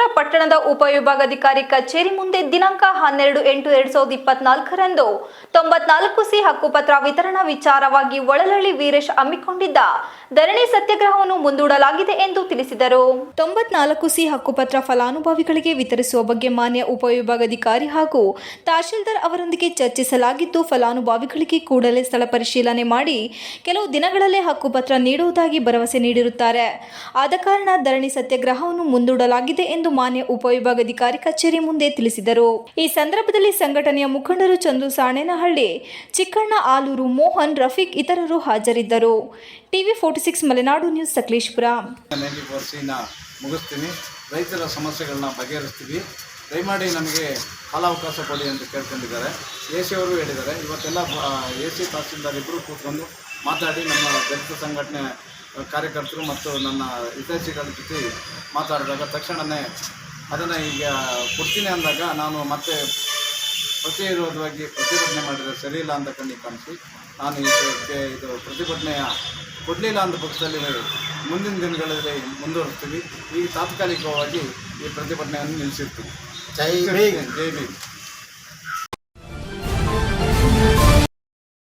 ಸಕಲೇಶಪುರ ಪಟ್ಟಣದ ಉಪವಿಭಾಗಾಧಿಕಾರಿ ಕಚೇರಿ ಮುಂದೆ ದಿನಾಂಕ 12/8/2024ರಂದು 94ಸಿ ಹಕ್ಕುಪತ್ರ ವಿತರಣಾ ವಿಚಾರವಾಗಿ ಒಳಲಳ್ಳಿ ವೀರೇಶ್ ಹಮ್ಮಿಕೊಂಡಿದ್ದ ಧರಣಿ ಸತ್ಯಾಗ್ರಹವನ್ನು ಮುಂದೂಡಲಾಗಿದೆ ಎಂದು ತಿಳಿಸಿದರು. 94ಸಿ ಹಕ್ಕುಪತ್ರ ಫಲಾನುಭವಿಗಳಿಗೆ ವಿತರಿಸುವ ಬಗ್ಗೆ ಮಾನ್ಯ ಉಪವಿಭಾಗಾಧಿಕಾರಿ ಹಾಗೂ ತಹಶೀಲ್ದಾರ್ ಅವರೊಂದಿಗೆ ಚರ್ಚಿಸಲಾಗಿದ್ದು, ಫಲಾನುಭವಿಗಳಿಗೆ ಕೂಡಲೇ ಸ್ಥಳ ಪರಿಶೀಲನೆ ಮಾಡಿ ಕೆಲವು ದಿನಗಳಲ್ಲೇ ಹಕ್ಕುಪತ್ರ ನೀಡುವುದಾಗಿ ಭರವಸೆ ನೀಡಿರುತ್ತಾರೆ. ಆದ ಕಾರಣ ಧರಣಿ ಸತ್ಯಾಗ್ರಹವನ್ನು ಮುಂದೂಡಲಾಗಿದೆ ಎಂದು ಮಾನ್ಯ ಉಪವಿಭಾಗಾಧಿಕಾರಿ ಕಚೇರಿ ಮುಂದೆ ತಿಳಿಸಿದರು. ಈ ಸಂದರ್ಭದಲ್ಲಿ ಸಂಘಟನೆಯ ಮುಖಂಡರು ಚಂದು ಸಾಣೇನಹಳ್ಳಿ, ಚಿಕ್ಕಣ್ಣ ಆಲೂರು, ಮೋಹನ್, ರಫೀಕ್ ಇತರರು ಹಾಜರಿದ್ದರು. TV 46 Malenadu news, Sakleshpur. ಮುಗಿಸ್ತೀನಿ. ರೈತರ ಸಮಸ್ಯೆಗಳನ್ನ ಬಗೆಹರಿಸ್ತೀವಿ. ದಯಮಾಡಿ ನಮಗೆ ಕಾಲಾವಕಾಶ ಕೊಡಿ ಅಂತ ಕೇಳ್ಕೊಂಡಿದ್ದಾರೆ. ಎ ಸಿ ಅವರು ಹೇಳಿದ್ದಾರೆ. ಇವತ್ತೆಲ್ಲ ಎ ಸಿ ತಹಸೀಲ್ದಾರ್ ಇಬ್ಬರು ಕೂತ್ಕೊಂಡು ಮಾತಾಡಿ ನಮ್ಮ ದಲಿತ ಸಂಘಟನೆ ಕಾರ್ಯಕರ್ತರು ಮತ್ತು ನನ್ನ ಹಿತೈಷಿಗಳ ಜೊತೆ ಮಾತಾಡಿದಾಗ ತಕ್ಷಣವೇ ಅದನ್ನು ಈಗ ಕೊಡ್ತೀನಿ ಅಂದಾಗ ನಾನು ಮತ್ತೆ ಪ್ರತಿರೋಧವಾಗಿ ಪ್ರತಿಭಟನೆ ಮಾಡಿದರೆ ಸರಿಯಿಲ್ಲ ಅಂತ ಕಾಣಿಸಿ ನಾನು ಇದು ಪ್ರತಿಭಟನೆಯ ಕೊಡಲಿಲ್ಲ ಅಂದ ಪಕ್ಷದಲ್ಲಿ ಮುಂದಿನ ದಿನಗಳಲ್ಲಿ ಮುಂದುವರಿಸ್ತೀವಿ. ಈಗ ತಾತ್ಕಾಲಿಕವಾಗಿ ಈ ಪ್ರತಿಭಟನೆಯನ್ನು ನಿಲ್ಲಿಸಿರ್ತೀವಿ. ಜೈ ಭೀಮ್.